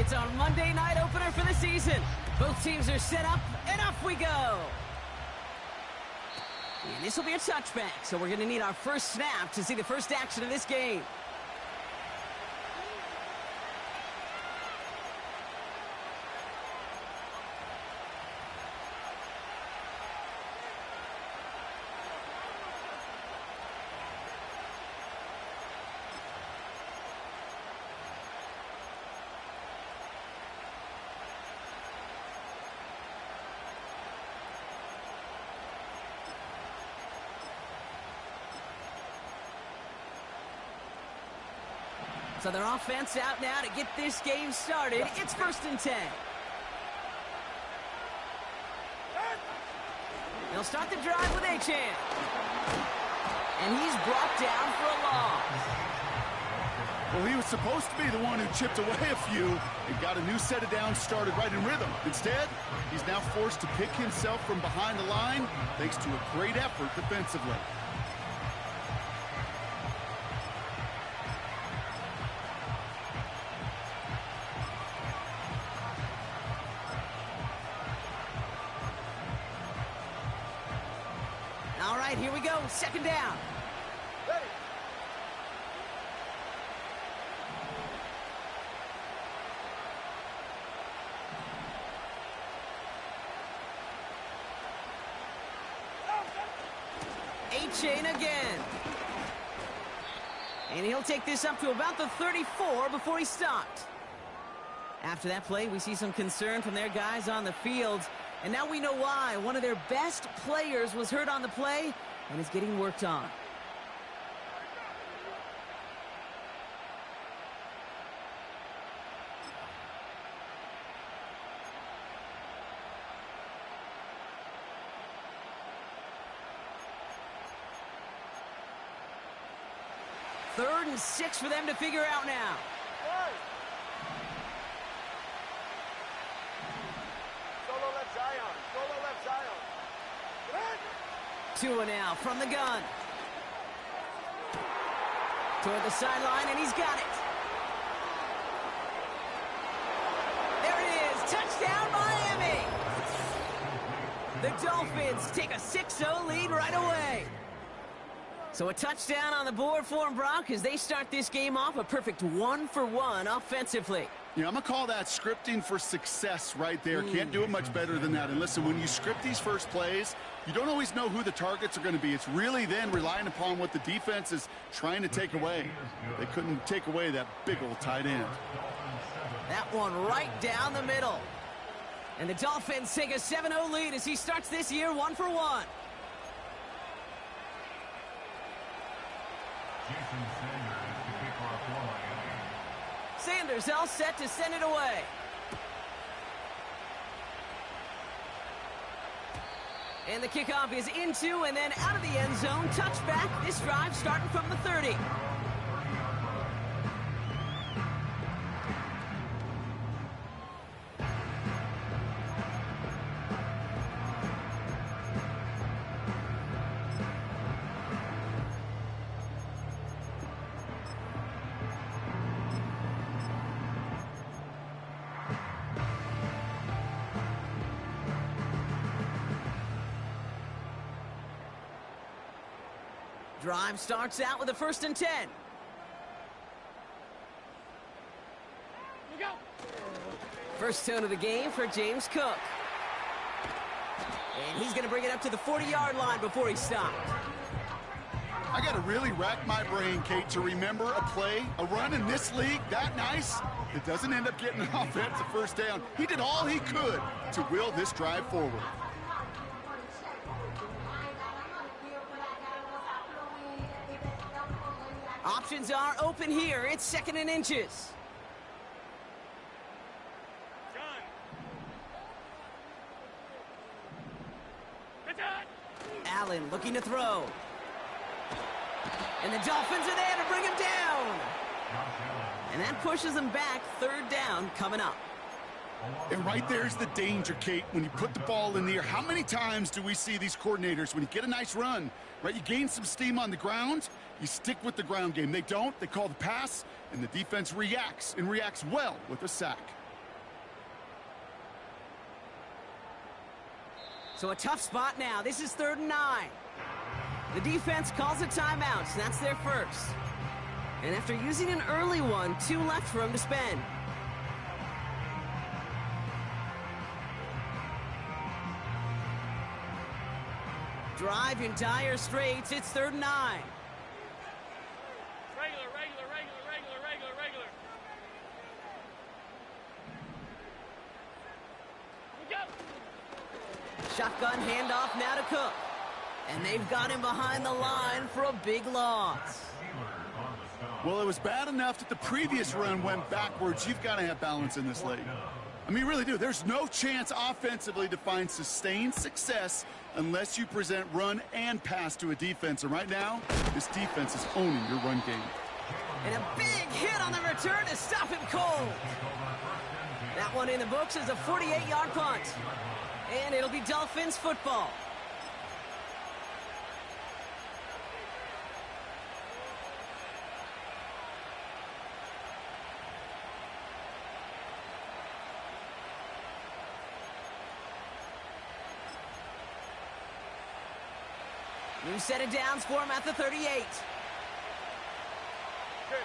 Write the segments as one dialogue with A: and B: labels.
A: It's our Monday night opener for the season. Both teams are set up, and off we go. And this will be a touchback, so we're going to need our first snap to see the first action of this game. So their offense out now to get this game started. It's 1st and 10. They'll start the drive with Achane. And he's brought down for a loss.
B: Well, he was supposed to be the one who chipped away a few and got a new set of downs started right in rhythm. Instead, he's now forced to pick himself from behind the line thanks to a great effort defensively.
A: All right, here we go. 2nd down.
C: Ready.
A: Achane again. And he'll take this up to about the 34 before he stopped. After that play, we see some concern from their guys on the field. And now we know why. One of their best players was hurt on the play and is getting worked on. Third and 6 for them to figure out now.
C: Solo left Zion. Solo left Zion.
A: Tua now from the gun. Toward the sideline, and he's got it. There it is. Touchdown, Miami. The Dolphins take a 6-0 lead right away. So a touchdown on the board for them, Brock, as they start this game off a perfect 1-for-1 offensively.
B: Yeah, I'm going to call that scripting for success right there. Can't do it much better than that. And listen, when you script these first plays, you don't always know who the targets are going to be. It's really then relying upon what the defense is trying to take away. They couldn't take away that big old tight end.
A: That one right down the middle. And the Dolphins take a 7-0 lead as he starts this year 1-for-1. Sanders all set to send it away. And the kickoff is into and then out of the end zone. Touchback. This drive starting from the 30. Drive starts out with a 1st and 10.
C: We go.
A: First tone of the game for James Cook. And he's going to bring it up to the 40-yard line before he stopped.
B: I got to really rack my brain, Kate, to remember a play, a run in this league that nice that doesn't end up getting an offensive first down. He did all he could to will this drive forward.
A: Options are open here. It's 2nd and inches. Allen looking to throw. And the Dolphins are there to bring him down. And that pushes them back. 3rd down coming up.
B: And right there's the danger, Kate, when you put the ball in the air. How many times do we see these coordinators, when you get a nice run, right, you gain some steam on the ground, you stick with the ground game. They don't. They call the pass, and the defense reacts, and reacts well with a sack.
A: So a tough spot now. This is 3rd and 9. The defense calls a timeout, so that's their first. And after using an early one, 2 left for them to spend. Drive in dire straits. It's 3rd and 9.
C: Regular. We go.
A: Shotgun handoff now to Cook. And they've got him behind the line for a big loss.
B: Well, it was bad enough that the previous run went backwards. You've got to have balance in this league. I mean, you really do. There's no chance offensively to find sustained success unless you present run and pass to a defense. And right now, this defense is owning your run game.
A: And a big hit on the return to stop him cold. That one in the books is a 48-yard punt. And it'll be Dolphins football. New set of downs for him at the 38.
C: Good.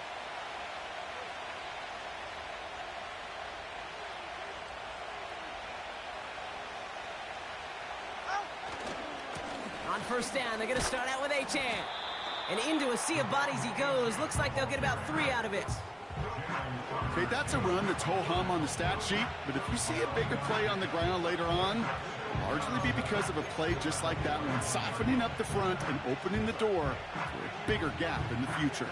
A: On first down, they're going to start out with Achane. And into a sea of bodies he goes. Looks like they'll get about 3 out of it.
B: Okay, that's a run that's ho-hum on the stat sheet, but if you see a bigger play on the ground later on, it'll largely be because of a play just like that one, softening up the front and opening the door for a bigger gap in the future.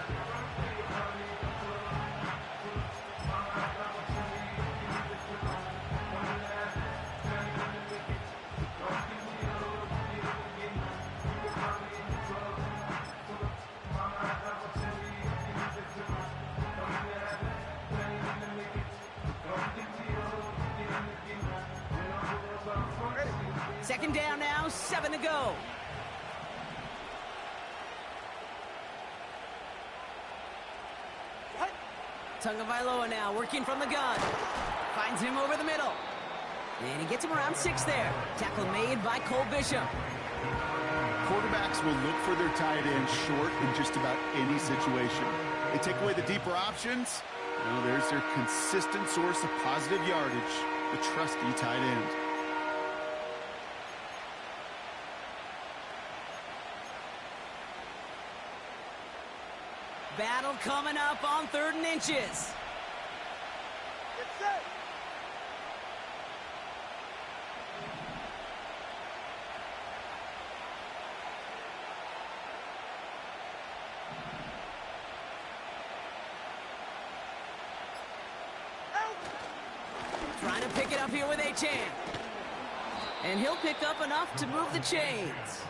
A: Second down now, 7 to go. Tagovailoa now working from the gun. Finds him over the middle. And he gets him around 6 there. Tackle made by Cole Bishop.
B: Quarterbacks will look for their tight end short in just about any situation. They take away the deeper options. Well, there's their consistent source of positive yardage, the trusty tight end.
A: Battle coming up on 3rd and inches.
C: Get set.
A: Trying to pick it up here with Achane. And he'll pick up enough to move the chains.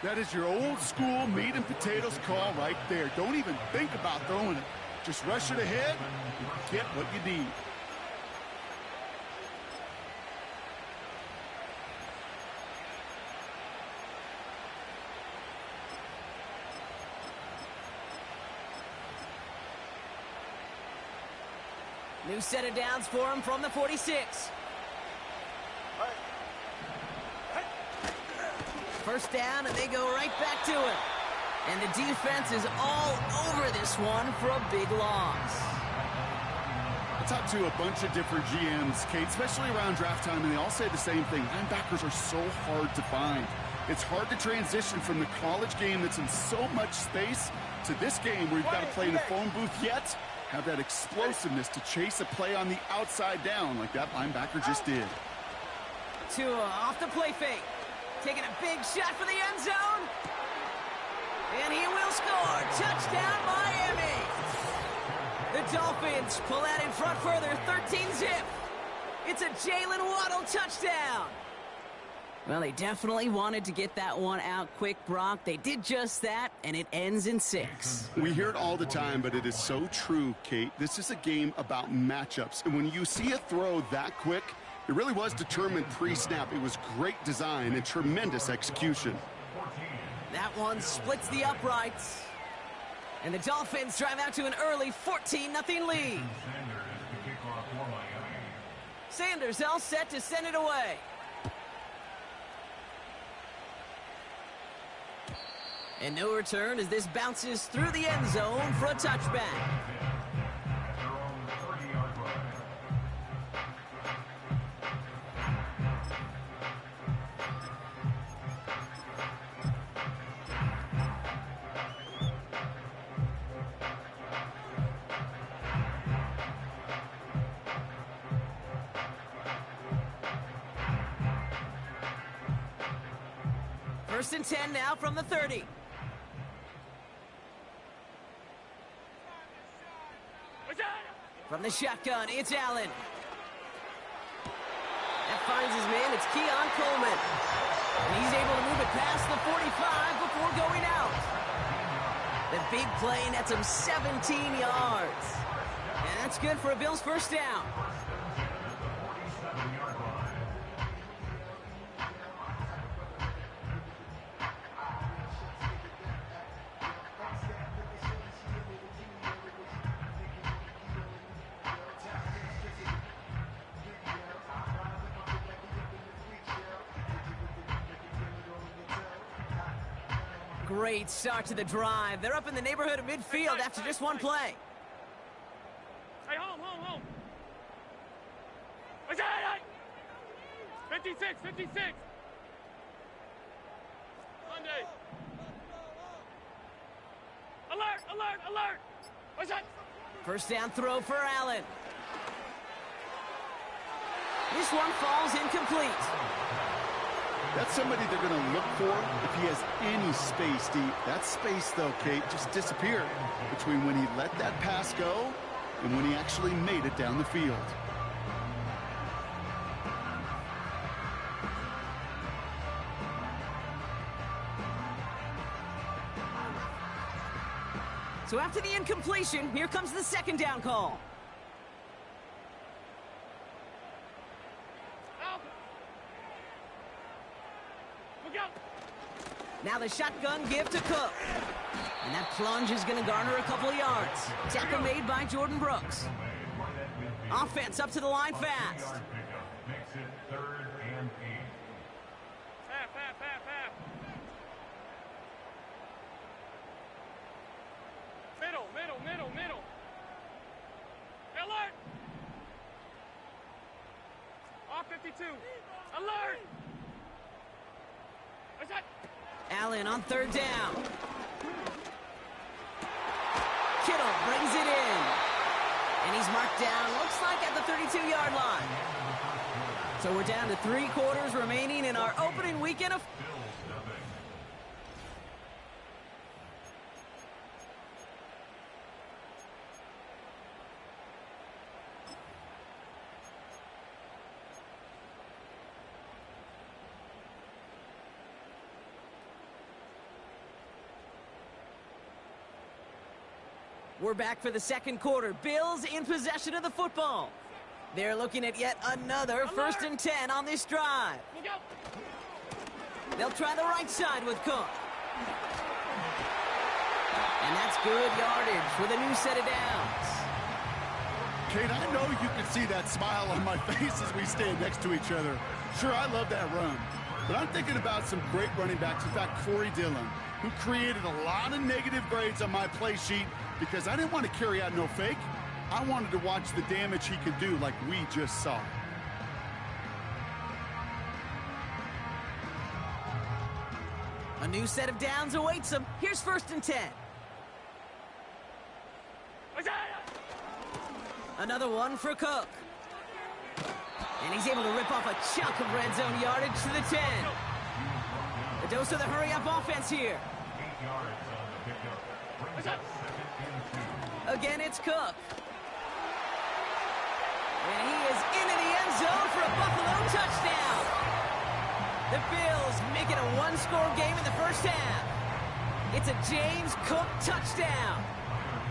B: That is your old school meat and potatoes call right there. Don't even think about throwing it. Just rush it ahead and get what you need.
A: New set of downs for him from the 46. First down, and they go right back to it. And the defense is all over this one for a big loss.
B: I talked to a bunch of different GMs, Kate, especially around draft time, and they all say the same thing. Linebackers are so hard to find. It's hard to transition from the college game that's in so much space to this game where you've got to play in a phone booth, yet have that explosiveness to chase a play on the outside down like that linebacker just did.
A: Tua off the play fake. Taking a big shot for the end zone. And he will score. Touchdown, Miami. The Dolphins pull out in front further, 13-zip. It's a Jalen Waddle touchdown. Well, they definitely wanted to get that one out quick, Brock. They did just that, and it ends in 6.
B: We hear it all the time, but it is so true, Kate. This is a game about matchups. And when you see a throw that quick, it really was determined pre-snap. It was great design and tremendous execution.
A: That one splits the uprights. And the Dolphins drive out to an early 14-0 lead. Sanders all set to send it away. And no return as this bounces through the end zone for a touchback. First and 10 now from the 30. From the shotgun, it's Allen. That finds his man, it's Keon Coleman. And he's able to move it past the 45 before going out. The big play nets him 17 yards. And that's good for a Bills first down. Great start to the drive. They're up in the neighborhood of midfield after just one play.
D: Hey, home. 56. Monday. Alert. What's that?
A: First down throw for Allen. This one falls incomplete.
B: That's somebody they're going to look for if he has any space deep. That space, though, Kate, just disappeared between when he let that pass go and when he actually made it down the field.
A: So after the incompletion, here comes the second down call. Now the shotgun give to Cook. And that plunge is going to garner a couple of yards. Tackle made by Jordan Brooks. Offense up to the line fast.
E: Makes it 3rd and 8.
D: Half. Middle. Alert! Off 52. Alert! What's that?
A: Allen on third down. Kittle brings it in. And he's marked down, looks like at the 32-yard line. So we're down to 3 quarters remaining in our opening weekend of... We're back for the second quarter. Bills in possession of the football. They're looking at yet another first and 10 on this drive. They'll try the right side with Cook. And that's good yardage with a new set of downs.
B: Kate, I know you can see that smile on my face as we stand next to each other. Sure, I love that run. But I'm thinking about some great running backs. In fact, Corey Dillon, who created a lot of negative grades on my play sheet because I didn't want to carry out no fake. I wanted to watch the damage he could do like we just saw.
A: A new set of downs awaits him. Here's first and 10. Another one for Cook. And he's able to rip off a chunk of red zone yardage to the 10. A dose of the hurry-up offense here.
E: 8 yards on the pickup. Brings up 2nd and 2.
A: Again, it's Cook. And he is into the end zone for a Buffalo touchdown. The Bills make it a one-score game in the first half. It's a James Cook touchdown.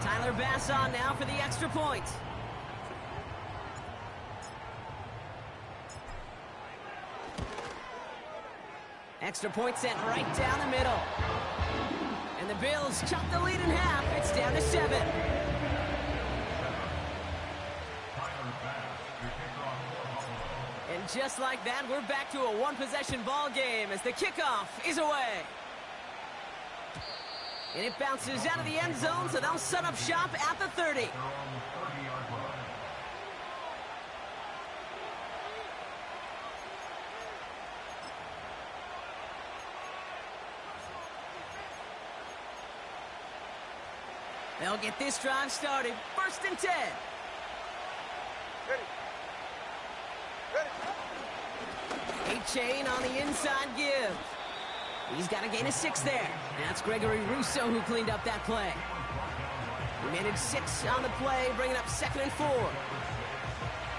A: Tyler Bass on now for the extra point. Extra point sent right down the middle. And the Bills chop the lead in half. It's down to 7. And just like that, we're back to a one-possession ball game as the kickoff is away. And it bounces out of the end zone, so they'll set up shop at the 30.
E: They're on the 30-yard line.
A: They'll get this drive started. 1st and 10.
C: Ready. Ready.
A: A-Chain on the inside give. He's got a gain of 6 there. That's Gregory Rousseau who cleaned up that play. He managed 6 on the play, bringing up 2nd and 4.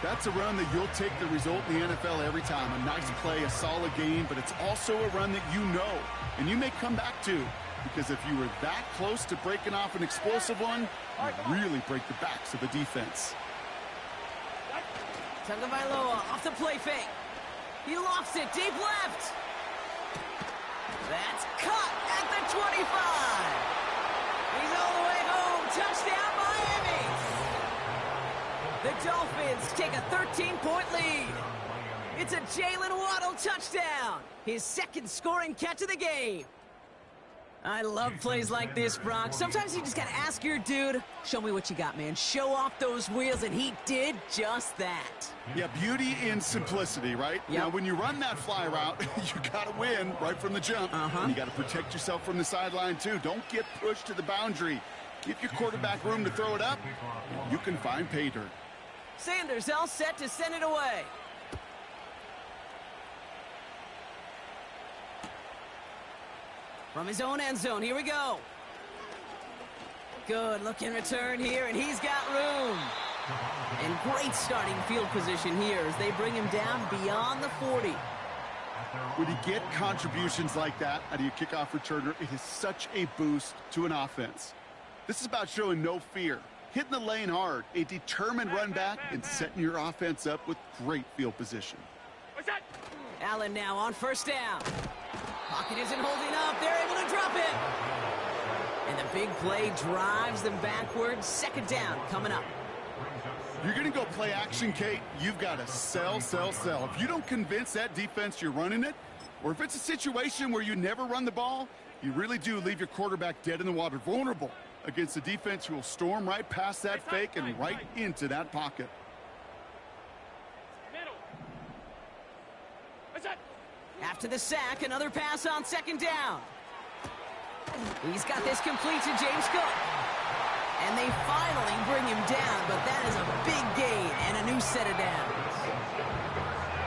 B: That's a run that you'll take the result in the NFL every time. A nice play, a solid game, but it's also a run that you know and you may come back to. Because if you were that close to breaking off an explosive one, you really break the backs of the defense.
A: Tagovailoa off the play fake. He lofts it deep left. That's cut at the 25. He's all the way home. Touchdown, Miami. The Dolphins take a 13-point lead. It's a Jalen Waddle touchdown. His 2nd scoring catch of the game. I love plays like this, Brock. Sometimes you just got to ask your dude, show me what you got, man. Show off those wheels, and he did just that.
B: Yeah, beauty in simplicity, right?
A: Yep.
B: Now, when you run that fly route, you got to win right from the jump. And you got to protect yourself from the sideline, too. Don't get pushed to the boundary. Give your quarterback room to throw it up, and you can find pay dirt.
A: Sanders all set to send it away. From his own end zone, here we go. Good looking return here, and he's got room. And great starting field position here as they bring him down beyond the 40.
B: When you get contributions like that out of your kickoff returner, it is such a boost to an offense. This is about showing no fear, hitting the lane hard, a determined run back, and setting your offense up with great field position.
D: What's that?
A: Allen now on 1st down. Pocket isn't holding up. They're able to drop it. And the big play drives them backwards. 2nd down coming up.
B: You're going to go play action, Kate. You've got to sell, sell, sell. If you don't convince that defense you're running it, or if it's a situation where you never run the ball, you really do leave your quarterback dead in the water, vulnerable against a defense who will storm right past that fake and right into that pocket.
D: Middle. What's that?
A: After the sack, another pass on 2nd down. He's got this complete to James Cook. And they finally bring him down, but that is a big gain and a new set of downs.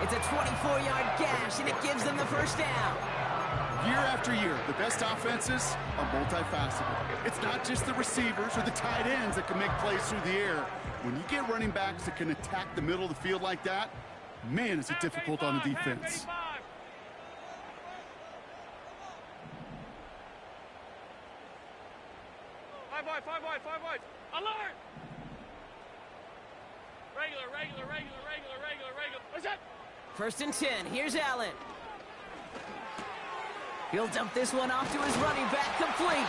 A: It's a 24-yard gash, and it gives them the 1st down.
B: Year after year, the best offenses are multifaceted. It's not just the receivers or the tight ends that can make plays through the air. When you get running backs that can attack the middle of the field like that, man, is it difficult on the defense.
D: 5 wide. Alert! Regular. What's that?
A: 1st and 10. Here's Allen. He'll dump this one off to his running back, complete.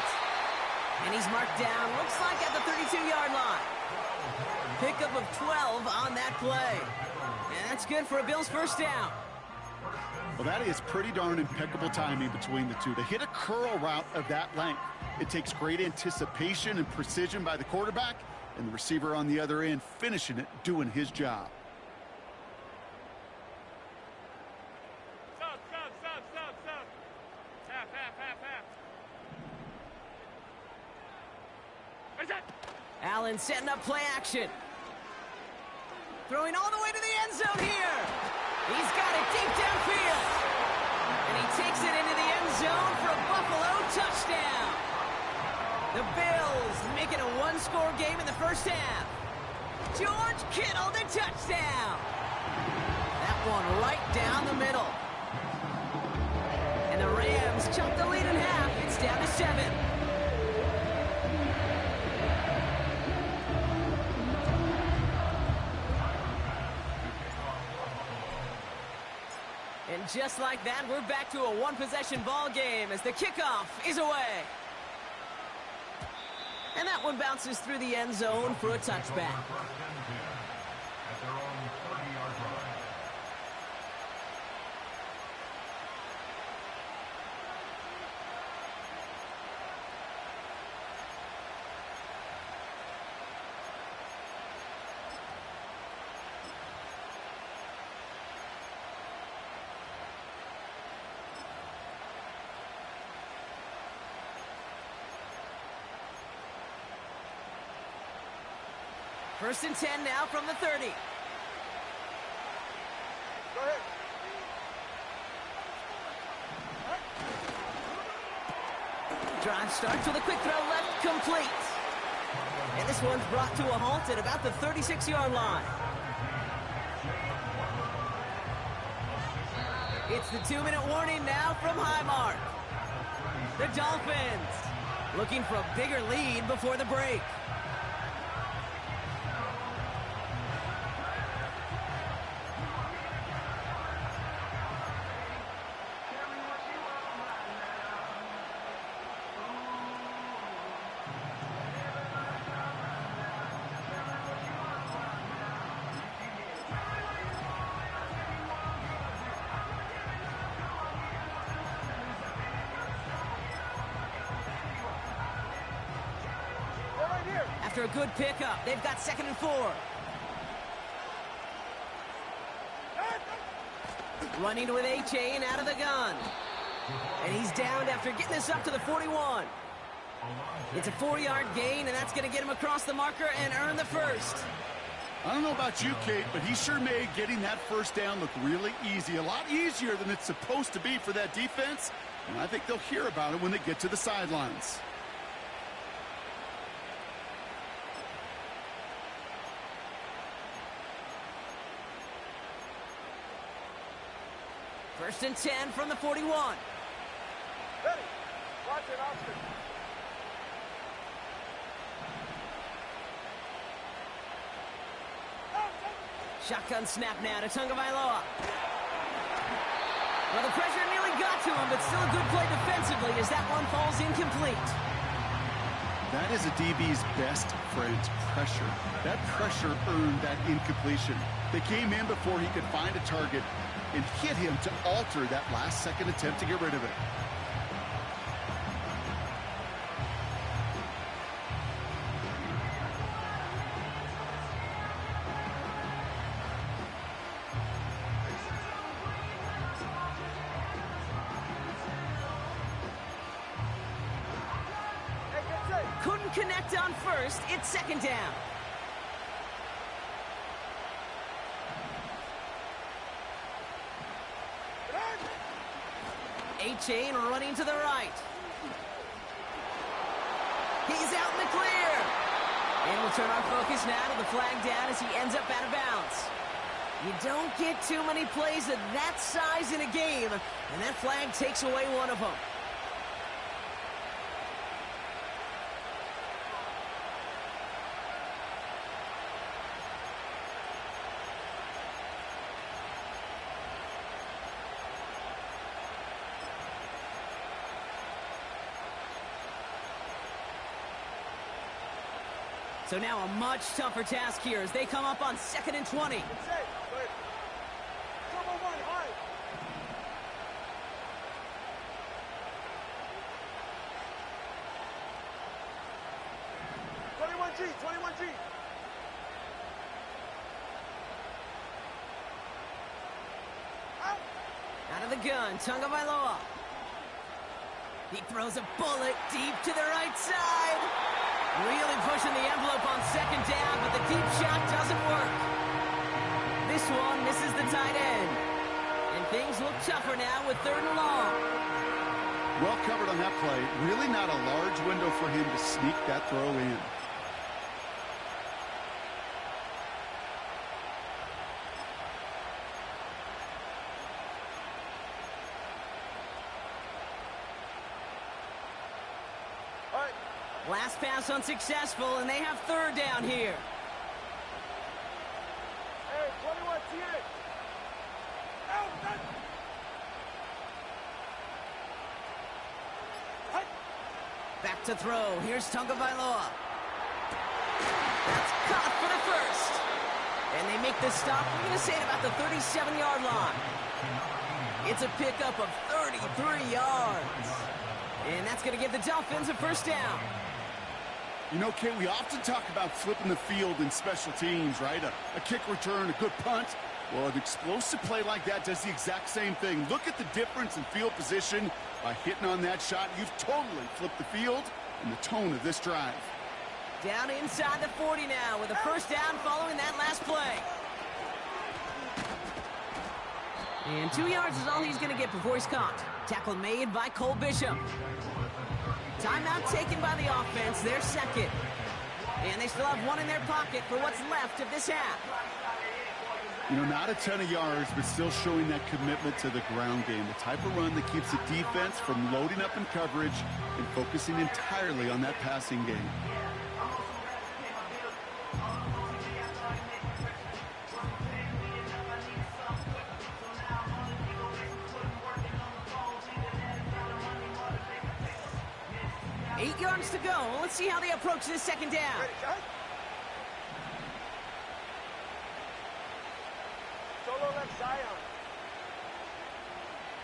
A: And he's marked down, looks like at the 32-yard line. Pickup of 12 on that play. And that's good for a Bills 1st down.
B: Well, that is pretty darn impeccable timing between the two. To hit a curl route of that length, it takes great anticipation and precision by the quarterback, and the receiver on the other end finishing it, doing his job.
D: Stop. Half. What's that?
A: Allen setting up play action. Throwing all the way to the end zone here. He's got it deep downfield. And he takes it into the end zone for a Buffalo touchdown. The Bills make it a one-score game in the 1st half. George Kittle, the touchdown. That one right down the middle. And the Rams chunk the lead in half. It's down to 7. And just like that, we're back to a one-possession ball game as the kickoff is away. And that one bounces through the end zone for a touchback.
E: At their own 30-yard line.
A: First and 10 now from the 30.
C: Go ahead.
A: Drive starts with a quick throw left, complete. And this one's brought to a halt at about the 36-yard line. It's the 2-minute warning now from Highmark. The Dolphins looking for a bigger lead before the break. After a good pickup, they've got 2nd and 4. Running with A-Chain out of the gun. And he's downed after getting this up to the 41. It's a 4-yard gain, and that's going to get him across the marker and earn the first.
B: I don't know about you, Kate, but he sure made getting that first down look really easy. A lot easier than it's supposed to be for that defense. And I think they'll hear about it when they get to the sidelines.
A: First and 10 from the 41.
C: Ready. Watch it, Austin.
A: Shotgun snap now to Tagovailoa. Well, the pressure nearly got to him, but still a good play defensively as that one falls incomplete.
B: That is a DB's best friend, pressure. That pressure earned that incompletion. They came in before he could find a target and hit him to alter that last-second attempt to get rid of it.
C: Hey, get set.
A: Couldn't connect on first. It's 2nd down. A-Chain running to the right. He's out in the clear. And we'll turn our focus now to the flag down as he ends up out of bounds. You don't get too many plays of that size in a game, and that flag takes away one of them. So now a much tougher task here as they come up on 2nd and 20.
C: Get set. Go ahead. Trouble one, high. G, 21G.
A: Out of the gun, Tagovailoa. He throws a bullet deep to the right side. Really pushing the envelope on 2nd down, but the deep shot doesn't work. This one misses the tight end. And things look tougher now with 3rd and long.
B: Well covered on that play. Really not a large window for him to sneak that throw in.
A: Last pass unsuccessful, and they have 3rd down here.
C: Hey, 21, TN.
A: Back to throw. Here's Tagovailoa. That's caught for the first. And they make the stop. We're going to say at about the 37-yard line. It's a pickup of 33 yards. And that's going to give the Dolphins a 1st down.
B: You know, Kate, we often talk about flipping the field in special teams, right? A kick return, a good punt. Well, an explosive play like that does the exact same thing. Look at the difference in field position. By hitting on that shot, you've totally flipped the field and the tone of this drive.
A: Down inside the 40 now with a first down following that last play. And 2 yards is all he's going to get before he's caught. Tackle made by Cole Bishop. Timeout taken by the offense, their second. And they still have one in their pocket for what's left of this half.
B: You know, not a ton of yards, but still showing that commitment to the ground game. The type of run that keeps the defense from loading up in coverage and focusing entirely on that passing game.
A: To go. Let's see how they approach this second down.
C: Ready, guys? Solo left Zion.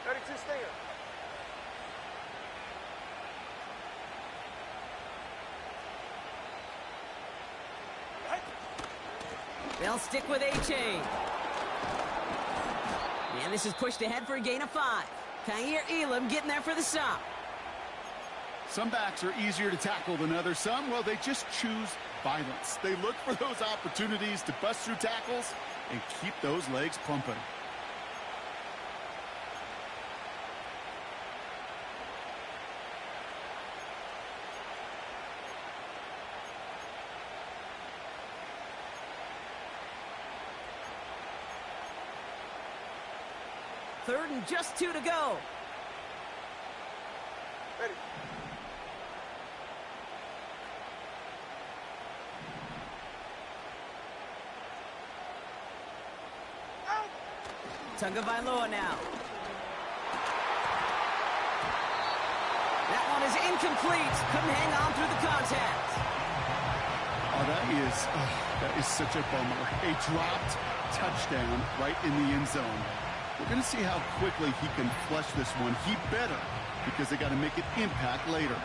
C: 32 Stinger. Right.
A: They'll stick with A-Chain. And this is pushed ahead for a gain of 5. Kaiir Elam getting there for the stop.
B: Some backs are easier to tackle than others. Some, well, they just choose violence. They look for those opportunities to bust through tackles and keep those legs pumping.
A: Third and just 2 to go.
C: Ready.
A: Tagovailoa now. That one is incomplete. Couldn't hang on through the contact.
B: Oh, that is such a bummer. A dropped touchdown right in the end zone. We're going to see how quickly he can flush this one. He better, because they got to make it impact later.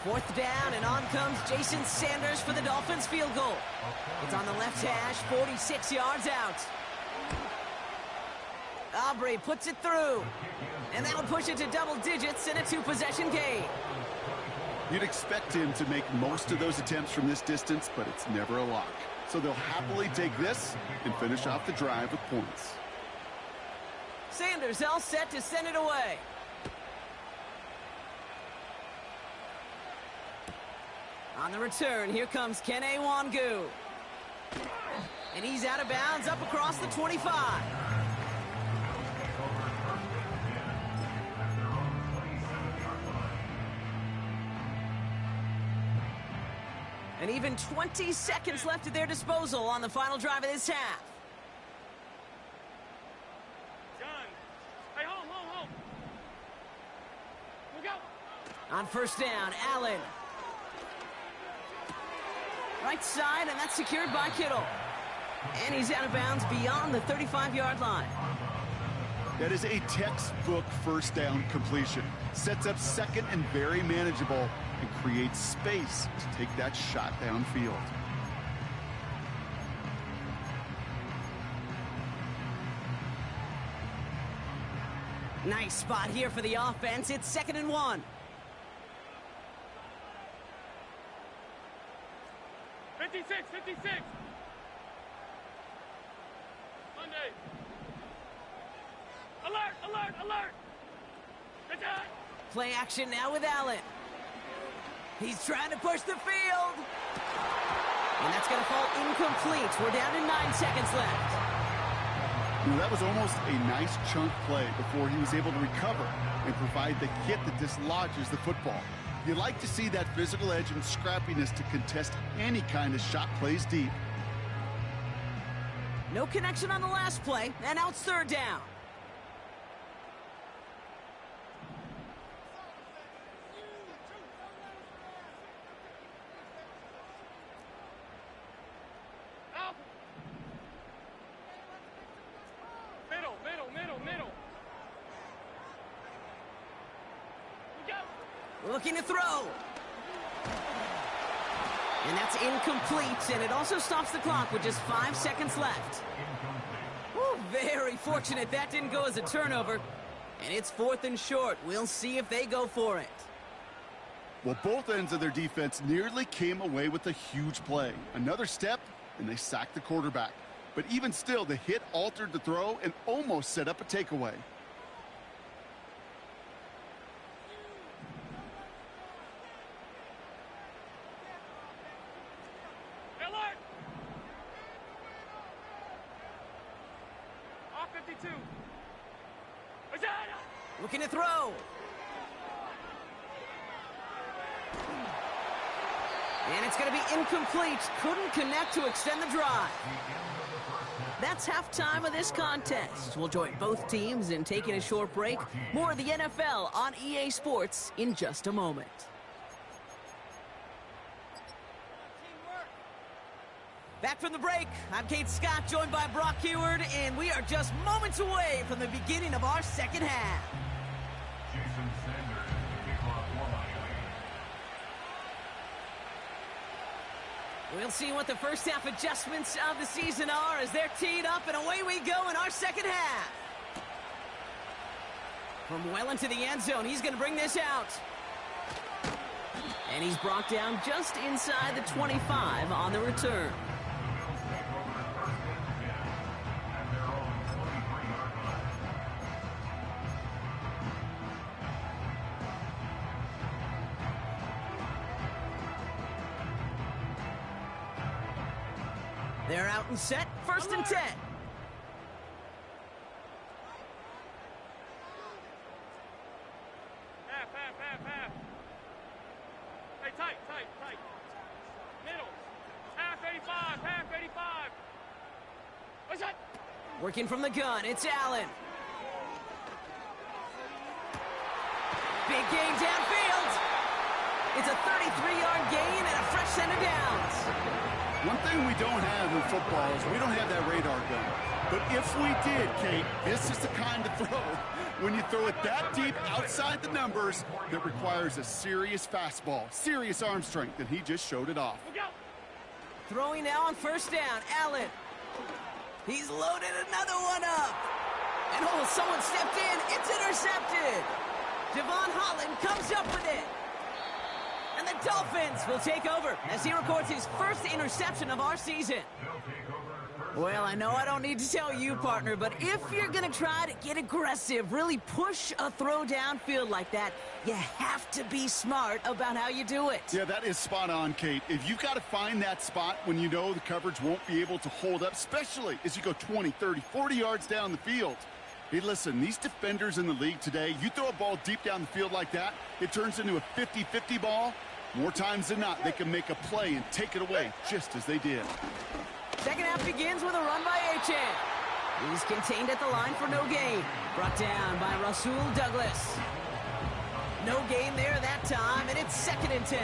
A: Fourth down, and on comes Jason Sanders for the Dolphins field goal. It's on the left hash, 46 yards out. Aubrey puts it through, and that'll push it to double digits in a 2-possession game.
B: You'd expect him to make most of those attempts from this distance, but it's never a lock. So they'll happily take this and finish off the drive with points.
A: Sanders all set to send it away. On the return, here comes Kene Wangu. And he's out of bounds up across the 25. And even 20 seconds left at their disposal on the final drive of this half.
D: John. Hey, hold. Look out.
A: On first down, Allen. Right side, and that's secured by Kittle. And he's out of bounds beyond the 35-yard line.
B: That is a textbook first down completion. Sets up second and very manageable and creates space to take that shot downfield.
A: Nice spot here for the offense. It's 2nd and 1.
D: 56. Monday. Alert. Get down.
A: Play action now with Allen. He's trying to push the field. And that's going to fall incomplete. We're down to 9 seconds left.
B: You know, that was almost a nice chunk play before he was able to recover and provide the hit that dislodges the football. You like to see that physical edge and scrappiness to contest any kind of shot plays deep.
A: No connection on the last play, and now it's 3rd down.
D: Out. Middle.
A: Looking to throw. And that's incomplete, and it also stops the clock with just 5 seconds left. Whew, very fortunate that didn't go as a turnover. And it's 4th and short. We'll see if they go for it.
B: Well, both ends of their defense nearly came away with a huge play. Another step, and they sacked the quarterback. But even still, the hit altered the throw and almost set up a takeaway.
D: Alert! Off 52.
A: Looking to throw. And it's going to be incomplete. Couldn't connect to extend the drive. That's halftime of this contest. We'll join both teams in taking a short break. More of the NFL on EA Sports in just a moment. Back from the break, I'm Kate Scott, joined by Brock Heward, and we are just moments away from the beginning of our second half.
E: Jason Sanders, the kickoff for Miami.
A: We'll see what the first half adjustments of the season are as they're teed up, and away we go in our second half. From well into the end zone, he's going to bring this out. And he's brought down just inside the 25 on the return. They're out and set, 1st and 10.
D: Half. Hey, tight. Middle. Half 85. What's that?
A: Working from the gun, it's Allen. Big gain downfield. It's a 33-yard gain and a fresh set of downs.
B: One thing we don't have in football is we don't have that radar gun. But if we did, Kate, this is the kind of throw, when you throw it that deep outside the numbers, that requires a serious fastball, serious arm strength, and he just showed it off.
D: Look out!
A: Throwing now on 1st down, Allen. He's loaded another one up. And oh, someone stepped in. It's intercepted. Javon Holland comes up with it. And the Dolphins will take over as he records his first interception of our season. Well, I know I don't need to tell you, partner, but if you're going to try to get aggressive, really push a throw downfield like that, you have to be smart about how you do it.
B: Yeah, that is spot on, Kate. If you've got to find that spot when you know the coverage won't be able to hold up, especially as you go 20, 30, 40 yards down the field. Hey, listen, these defenders in the league today, you throw a ball deep down the field like that, it turns into a 50-50 ball. More times than not, they can make a play and take it away, just as they did.
A: Second half begins with a run by Achane. He's contained at the line for no gain. Brought down by Rasul Douglas. No gain there that time, and it's 2nd and 10.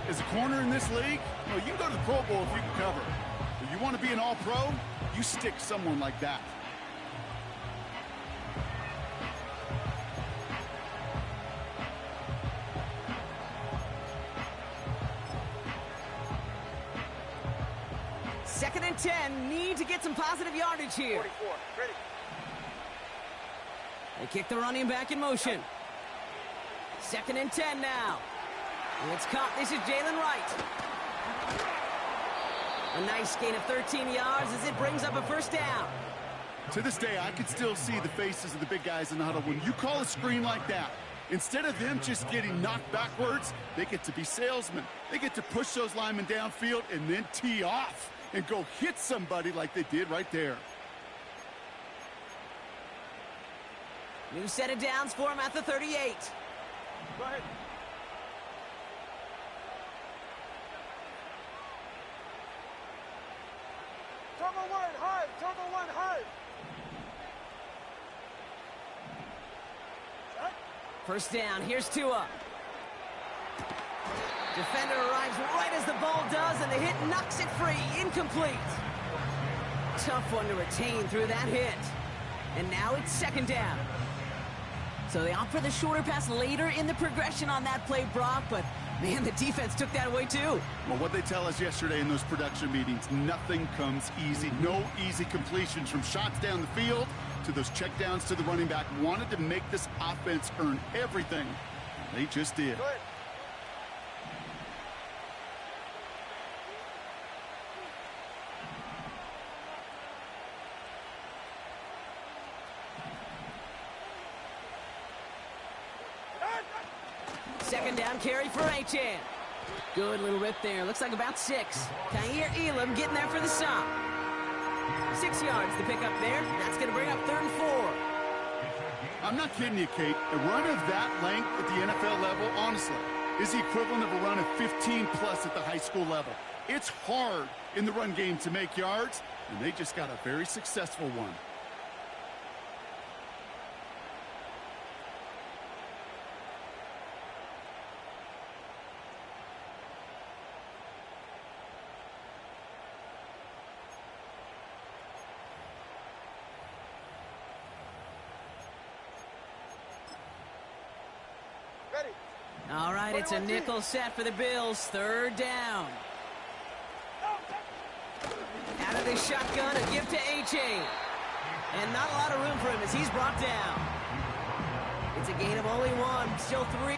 B: As a corner in this league, well, you can go to the Pro Bowl if you can cover. If you want to be an all-pro, you stick someone like that.
A: Second and 10, need to get some positive yardage here.
C: 44, ready.
A: They kick the running back in motion. 2nd and 10 now. It's caught. This is Jalen Wright. A nice gain of 13 yards as it brings up a 1st down.
B: To this day, I can still see the faces of the big guys in the huddle. When you call a screen like that, instead of them just getting knocked backwards, they get to be salesmen. They get to push those linemen downfield and then tee off and go hit somebody like they did right there.
A: New set of downs for him at the 38.
C: Go ahead. Turbo one, hard. Set.
A: 1st down, here's Tua. Defender arrives right as the ball does, and the hit knocks it free. Incomplete. Tough one to retain through that hit. And now it's 2nd down. So they opt for the shorter pass later in the progression on that play, Brock, but man, the defense took that away too.
B: Well, what they tell us yesterday in those production meetings, nothing comes easy. No easy completions from shots down the field to those checkdowns to the running back. Wanted to make this offense earn everything. They just did.
C: Good.
A: Second down carry for Achan. Good little rip there. Looks like about 6. Kair Elam getting there for the stop. 6 yards to pick up there. That's going to bring up 3rd and 4.
B: I'm not kidding you, Kate. A run of that length at the NFL level, honestly, is the equivalent of a run of 15-plus at the high school level. It's hard in the run game to make yards, and they just got a very successful one.
C: Ready.
A: All right, it's a nickel set for the Bills. 3rd down. Out of the shotgun, a give to Achan. And not a lot of room for him as he's brought down. It's a gain of only 1, still 3.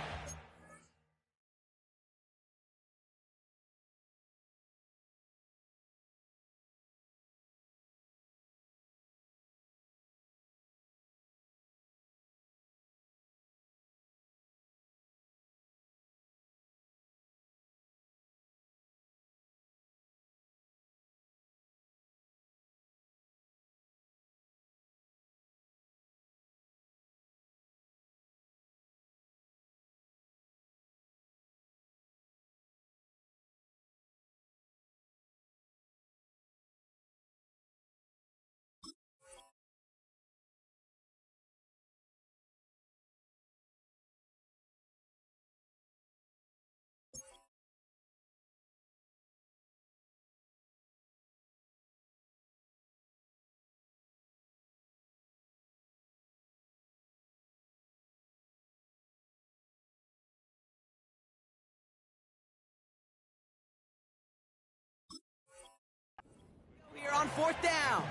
A: We're on 4th down.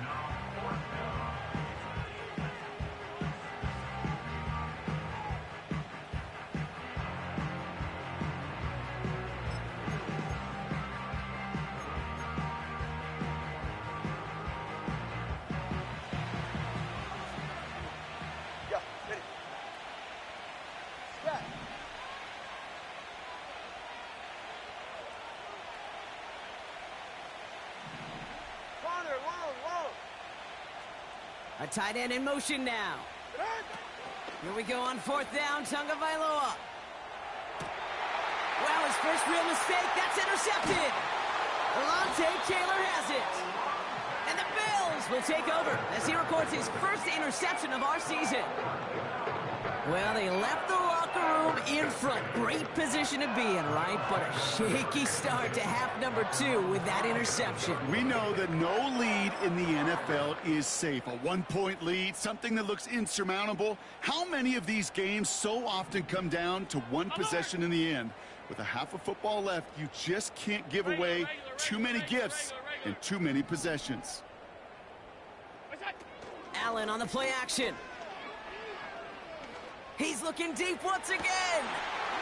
C: Yeah, ready. Yeah. Corner, long.
A: A tight end in motion now. Here we go on 4th down, Tagovailoa. Well, his first real mistake, that's intercepted. Alontae Taylor has it. And the Bills will take over as he records his first interception of our season. Well, they left the locker room in front. Great position to be in, right? But a shaky start to half number 2 with that interception.
B: We know that no lead in the NFL is safe. A 1-point lead, something that looks insurmountable. How many of these games so often come down to one possession in the end? With a half of football left, you just can't give away too many gifts and too many possessions.
A: Allen on the play action. He's looking deep once again.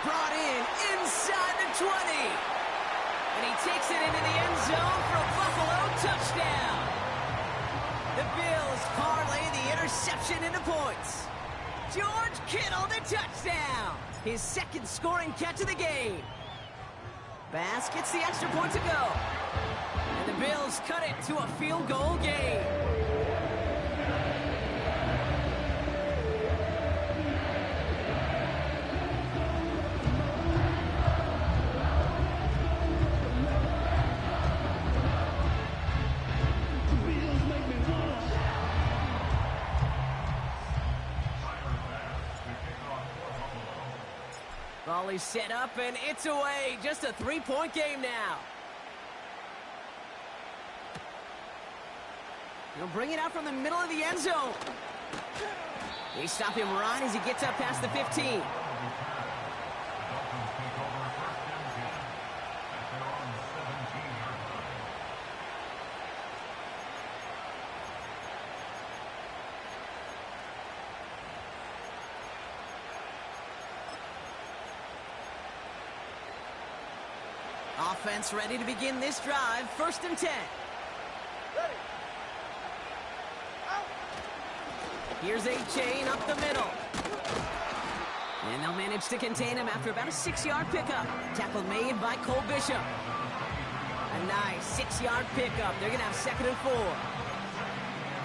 A: Brought in inside the 20. And he takes it into the end zone for a Buffalo touchdown. The Bills parlay the interception into points. George Kittle the touchdown. His 2nd scoring catch of the game. Bass gets the extra point to go. And the Bills cut it to a field goal game. Volley set up, and it's away. Just a 3-point game now. He'll bring it out from the middle of the end zone. They stop him right as he gets up past the 15. Offense ready to begin this drive. 1st and 10.
C: Ready. Out.
A: Here's A-Chain up the middle. And they'll manage to contain him after about a 6-yard pickup. Tackle made by Cole Bishop. A nice 6-yard pickup. They're going to have 2nd and 4.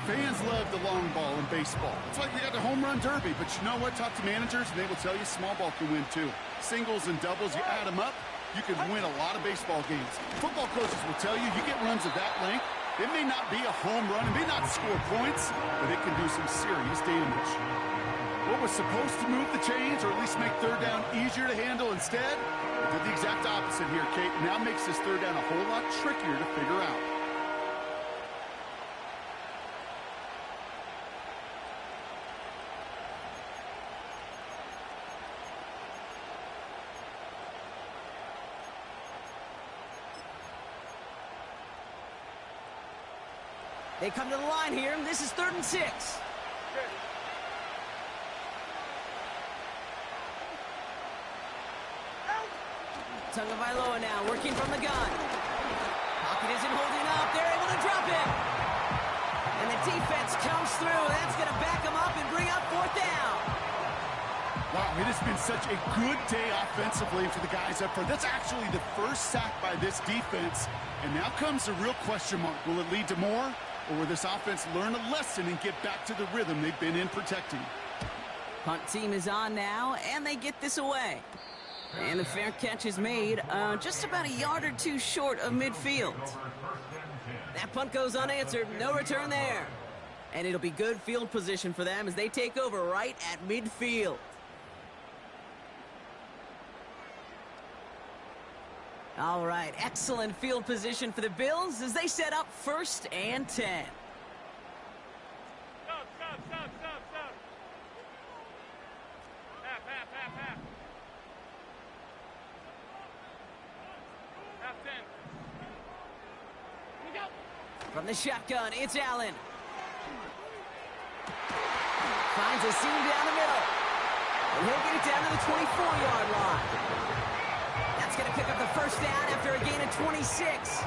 B: Fans love the long ball in baseball. It's like they got the home run derby, but you know what? Talk to managers, and they will tell you small ball can win too. Singles and doubles, you add them up, you can win a lot of baseball games. Football coaches will tell you, you get runs of that length, it may not be a home run, it may not score points, but it can do some serious damage. What was supposed to move the chains, or at least make 3rd down easier to handle instead, it did the exact opposite here, Kate. Now makes this 3rd down a whole lot trickier to figure out.
A: They come to the line here. This is 3rd and 6. Tagovailoa now working from the gun. Pocket isn't holding up. They're able to drop it. And the defense comes through. That's going to back them up and bring up 4th down.
B: Wow, it has been such a good day offensively for the guys up front. That's actually the first sack by this defense. And now comes the real question mark. Will it lead to more? Or will this offense learn a lesson and get back to the rhythm they've been in protecting?
A: Punt team is on now, and they get this away. And the fair catch is made just about a yard or two short of midfield. That punt goes unanswered. No return there. And it'll be good field position for them as they take over right at midfield. All right, excellent field position for the Bills as they set up 1st and 10.
D: Stop. Half. Half 10. Here we go.
A: From the shotgun, it's Allen. Finds a seam down the middle. And he'll get it down to the 24-yard line. That's going to pick up the 1st down after a gain of 26.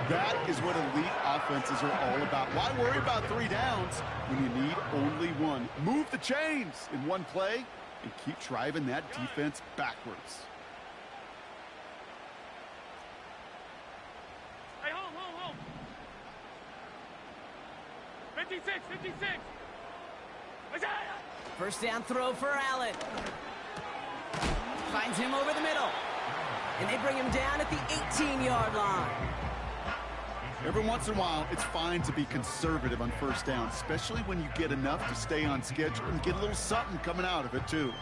B: That is what elite offenses are all about. Why worry about 3 downs when you need only 1? Move the chains in one play and keep driving that defense backwards.
D: Hey, hold. 56.
A: 1st down throw for Allen. Finds him over the middle. And they bring him down at the 18-yard line.
B: Every once in a while, it's fine to be conservative on 1st down, especially when you get enough to stay on schedule and get a little something coming out of it, too.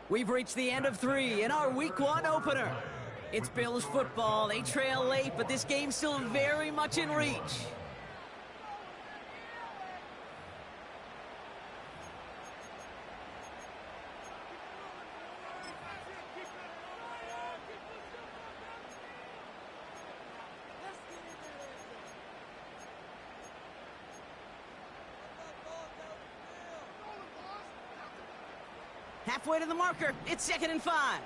A: We've reached the end of 3 in our Week 1 opener. It's Bills football. They trail late, but this game's still very much in reach. Halfway to the marker. It's 2nd and 5.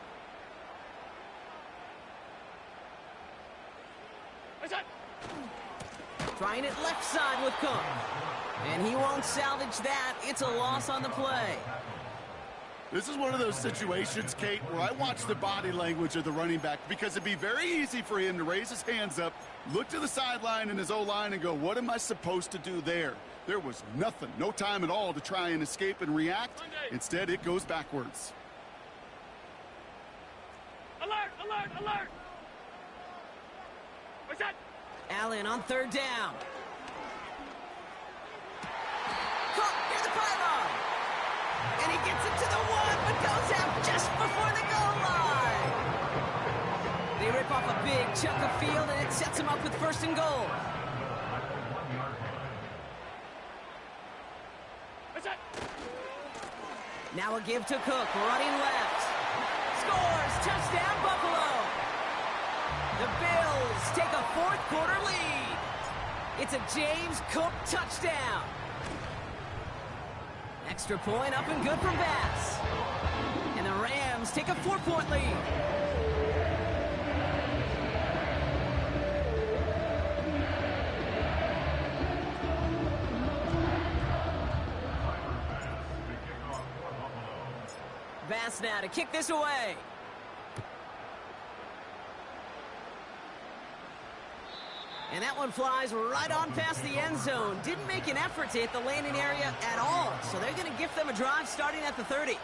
A: Trying it left side with Cook. And he won't salvage that. It's a loss on the play.
B: This is one of those situations, Kate, where I watch the body language of the running back because it'd be very easy for him to raise his hands up, look to the sideline in his O-line and go, what am I supposed to do there? There was nothing, no time at all to try and escape and react. Instead, it goes backwards.
D: Alert! What's that?
A: Allen on 3rd down. Cook near the pylon. And he gets it to the 1, but goes out just before the goal line. They rip off off a big chunk of field, and it sets him up with first and goal. Now a give to Cook, running left. Scores! Touchdown, Buffalo! The Bills take a fourth-quarter lead. It's a James Cook touchdown. Extra point up and good from Bass. And the Rams take a 4-point lead. Bass now to kick this away. And that one flies right on past the end zone. Didn't make an effort to hit the landing area at all. So they're going to gift them a drive starting at the 30.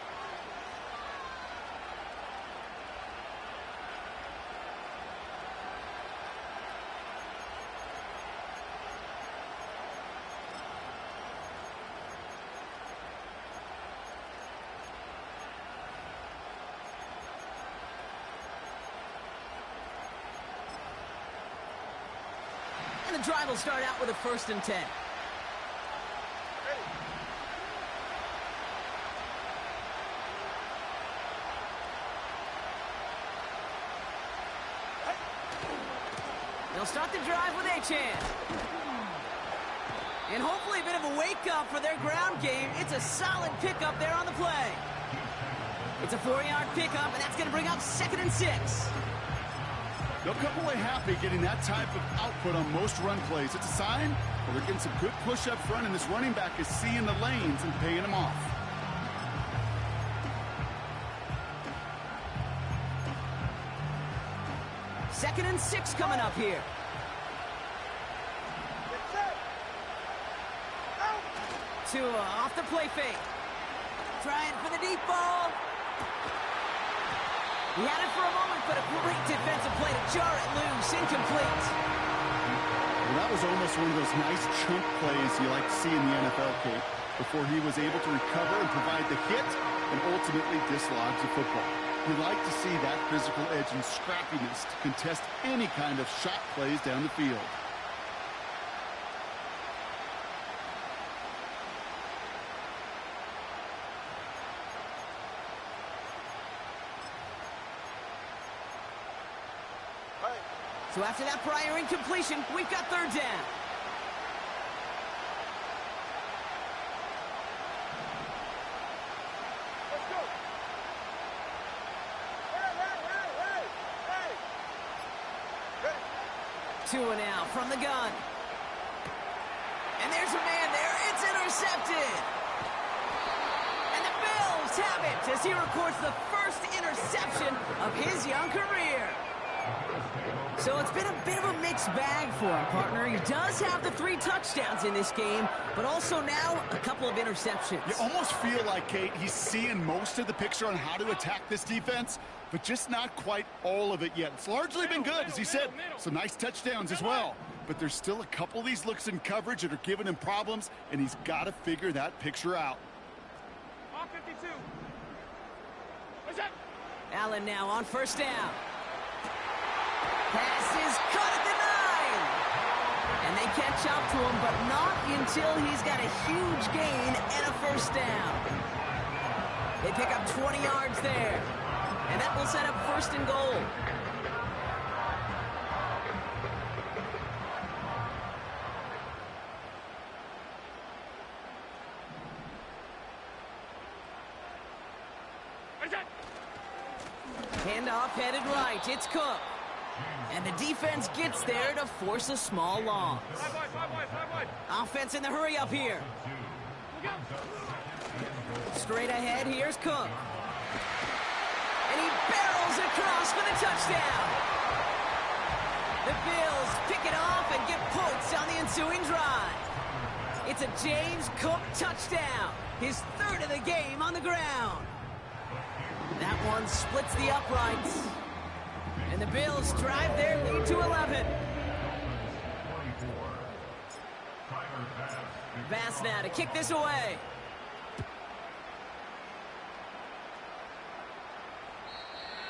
A: And the drive will start out with a 1st and 10. They'll start the drive with a chance. And hopefully a bit of a wake-up for their ground game. It's a solid pickup there on the play. It's a 4-yard pickup, and that's going to bring up 2nd and 6.
B: They'll come away happy getting that type of output on most run plays. It's a sign that they're getting some good push up front, and this running back is seeing the lanes and paying them off.
A: Second and 6 coming up here. Tua off the play fake. Trying for the deep ball. He had it for a moment, but a great defensive play to jar it loose. Incomplete.
B: Well, that was almost one of those nice chunk plays you like to see in the NFL, Kate, before he was able to recover and provide the hit and ultimately dislodge the football. You like to see that physical edge and scrappiness to contest any kind of shot plays down the field.
A: So after that prior incompletion, we've got 3rd down.
C: Let's go. Hey.
A: Tua now from the gun. And there's a man there. It's intercepted. And the Bills have it as he records the first interception of his young career. So it's been a bit of a mixed bag for him, partner. He does have the 3 touchdowns in this game, but also now a couple of interceptions.
B: You almost feel like, Kate, he's seeing most of the picture on how to attack this defense, but just not quite all of it yet. It's largely been good, as he said. Some nice touchdowns as well. But there's still a couple of these looks in coverage that are giving him problems, and he's got to figure that picture out.
D: All 52. What's that?
A: Allen now on 1st down. Pass is cut at the 9. And they catch up to him, but not until he's got a huge gain and a 1st down. They pick up 20 yards there. And that will set up 1st and goal.
D: What's that?
A: Handoff headed right. It's Cook. And the defense gets there to force a small loss.
D: 5 wide.
A: Offense in the hurry up here.
D: Look out.
A: Straight ahead, here's Cook. And he barrels across for the touchdown. The Bills pick it off and get points on the ensuing drive. It's a James Cook touchdown. His 3rd of the game on the ground. That one splits the uprights. And the Bills drive their lead to 11. Bass now to kick this away.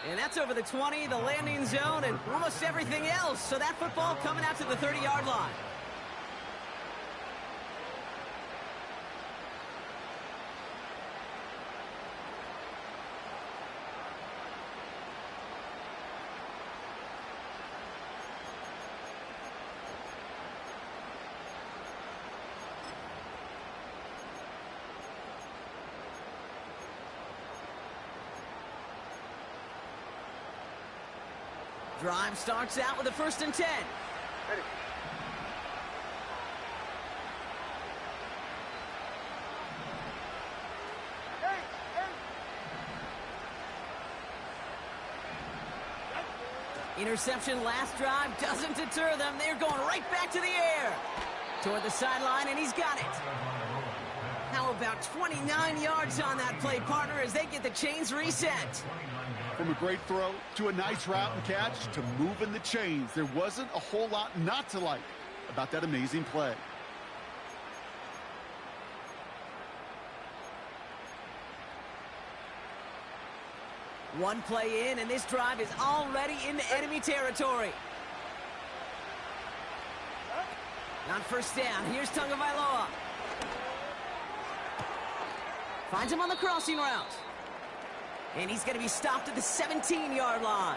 A: And that's over the 20, the landing zone, and almost everything else. So that football coming out to the 30-yard line. Drive starts out with a 1st and 10.
C: Ready.
A: Interception last drive doesn't deter them. They're going right back to the air. Toward the sideline, and he's got it. How about 29 yards on that play, partner, as they get the chains reset?
B: From a great throw to a nice route and catch to moving the chains. There wasn't a whole lot not to like about that amazing play.
A: One play in, and this drive is already into enemy territory. On 1st down, here's Tagovailoa. Finds him on the crossing route. And he's going to be stopped at the 17-yard line.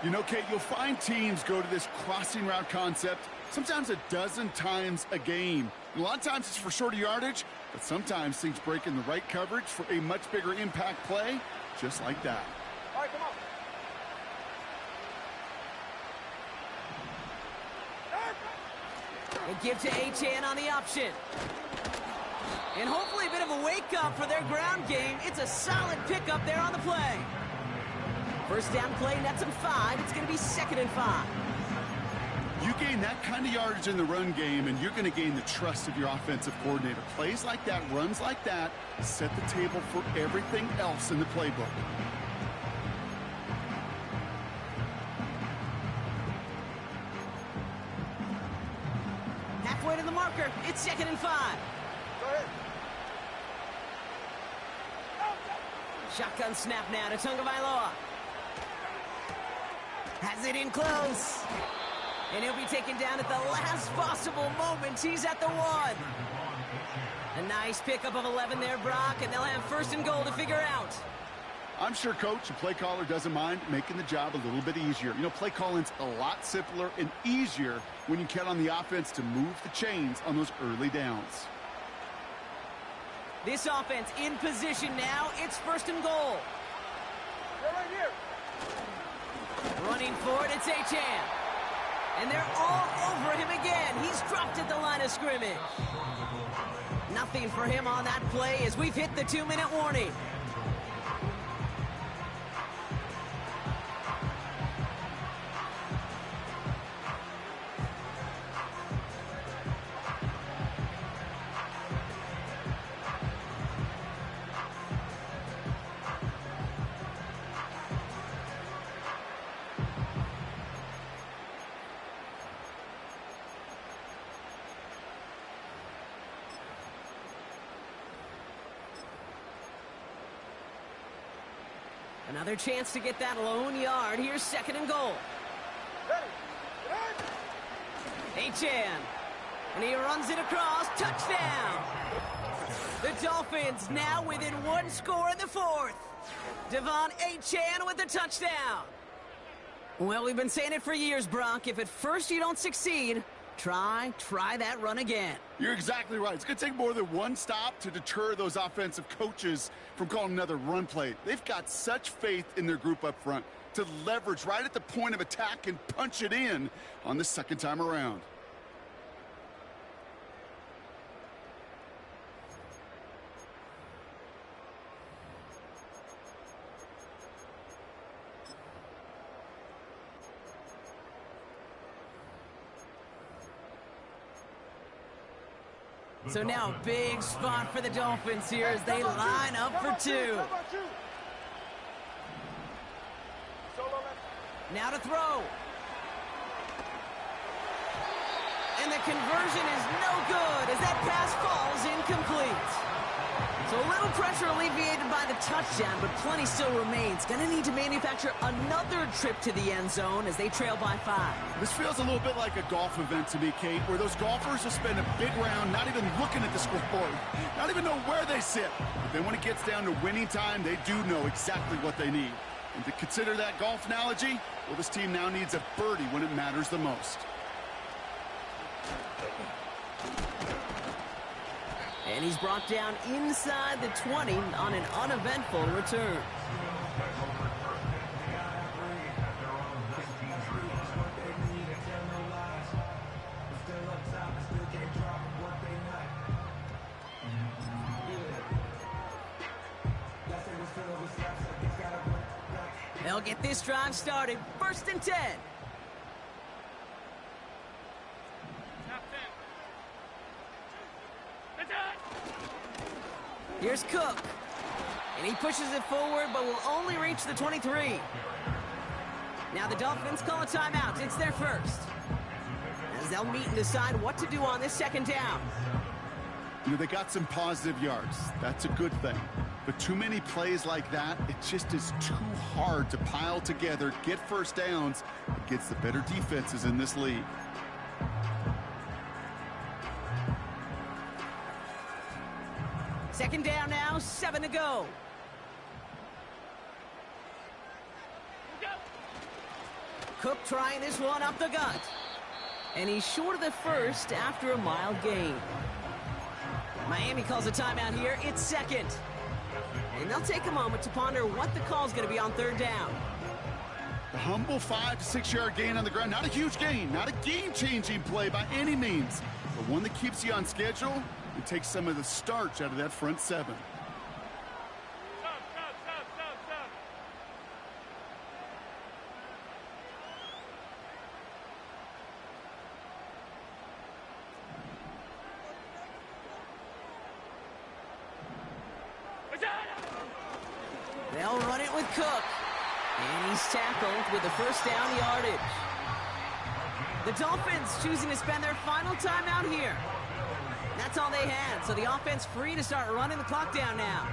B: You know, Kate, you'll find teams go to this crossing route concept sometimes a dozen times a game. And a lot of times it's for shorter yardage, but sometimes things break in the right coverage for a much bigger impact play, just like that.
C: All right, come on.
A: And give to Achane on the option. And hopefully a bit of a wake-up for their ground game. It's a solid pickup there on the play. 1st down play, nets them 5. It's going to be 2nd and 5.
B: You gain that kind of yardage in the run game, and you're going to gain the trust of your offensive coordinator. Plays like that, runs like that, set the table for everything else in the playbook.
A: Halfway to the marker. It's 2nd and 5.
C: Go ahead.
A: Shotgun snap now to Tagovailoa. Has it in close. And he'll be taken down at the last possible moment. He's at the 1. A nice pickup of 11 there, Brock, and they'll have 1st and goal to figure out.
B: I'm sure coach and play caller doesn't mind making the job a little bit easier. You know, play calling's a lot simpler and easier when you count on the offense to move the chains on those early downs.
A: This offense in position now. It's 1st and goal.
C: They're right here.
A: Running for it, it's Achane. And they're all over him again. He's dropped at the line of scrimmage. Nothing for him on that play as we've hit the 2-minute warning. Another chance to get that lone yard. Here's 2nd and goal. Achane. And he runs it across. Touchdown. The Dolphins now within 1 score in the 4th. Devon Achane with the touchdown. Well, we've been saying it for years, Brock. If at first you don't succeed, try that run again.
B: You're exactly right. It's going to take more than one stop to deter those offensive coaches from calling another run play. They've got such faith in their group up front to leverage right at the point of attack and punch it in on the 2nd time around.
A: So now a big spot for the Dolphins here as they line up for 2. Now to throw. And the conversion is no good as that pass falls incomplete. So a little pressure alleviated by the touchdown, but plenty still remains. Gonna need to manufacture another trip to the end zone as they trail by 5.
B: This feels a little bit like a golf event to me, Kate, where those golfers will spend a big round not even looking at the scoreboard, not even know where they sit. But then when it gets down to winning time, they do know exactly what they need. And to consider that golf analogy, well, this team now needs a birdie when it matters the most.
A: And he's brought down inside the 20 on an uneventful return. They'll get this drive started. 1st and 10. Here's Cook. And he pushes it forward, but will only reach the 23. Now the Dolphins call a timeout. It's their first. As they'll meet and decide what to do on this 2nd down.
B: You know, they got some positive yards. That's a good thing. But too many plays like that, it just is too hard to pile together, get 1st downs against the better defenses in this league.
A: Second down now, 7 to go. Cook trying this one up the gut. And he's short of the first after a mild gain. Miami calls a timeout here. It's 2nd. And they'll take a moment to ponder what the call's going to be on 3rd down.
B: The humble 5 to 6 yard gain on the ground. Not a huge gain, not a game-changing play by any means, but one that keeps you on schedule and takes some of the starch out of that front 7.
A: They'll run it with Cook. And he's tackled with the 1st down yardage. The Dolphins choosing to spend their final time out here. That's all they had, so the offense free to start running the clock down now.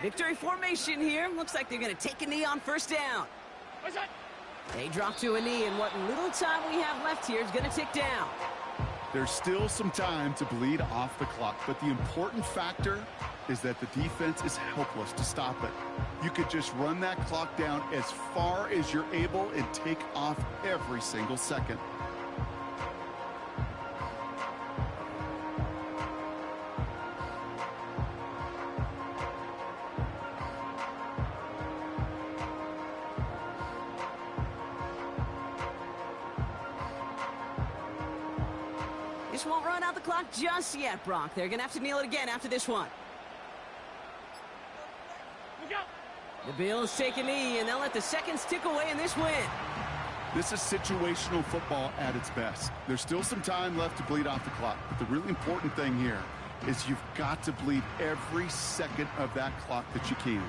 A: Victory formation here. Looks like they're going to take a knee on 1st down. They drop to a knee, and what little time we have left here is going to tick down.
B: There's still some time to bleed off the clock, but the important factor is that the defense is helpless to stop it. You could just run that clock down as far as you're able and take off every single second.
A: This won't run out the clock just yet, Brock. They're going to have to kneel it again after this one. The Bills take a knee, and they'll let the seconds tick away in this win.
B: This is situational football at its best. There's still some time left to bleed off the clock, but the really important thing here is you've got to bleed every second of that clock that you can.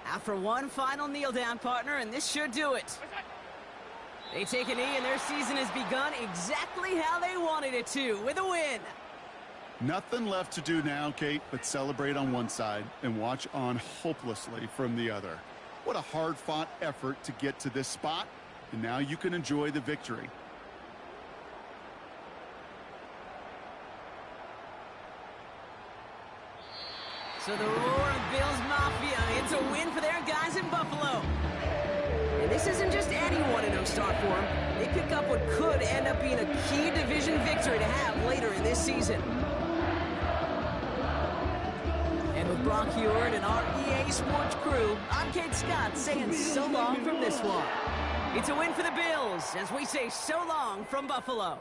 A: After one final kneel down, partner, and this should do it. They take a knee, and their season has begun exactly how they wanted it to, with a win.
B: Nothing left to do now, Kate, but celebrate on one side and watch on hopelessly from the other. What a hard-fought effort to get to this spot, and now you can enjoy the victory.
A: So the roaring Bills Mafia, it's a win for their guys in Buffalo. And this isn't just any 1-0 start for them. They pick up what could end up being a key division victory to have later in this season. And with Brock Heward and our EA Sports crew, I'm Kate Scott saying so long from this one. It's a win for the Bills as we say so long from Buffalo.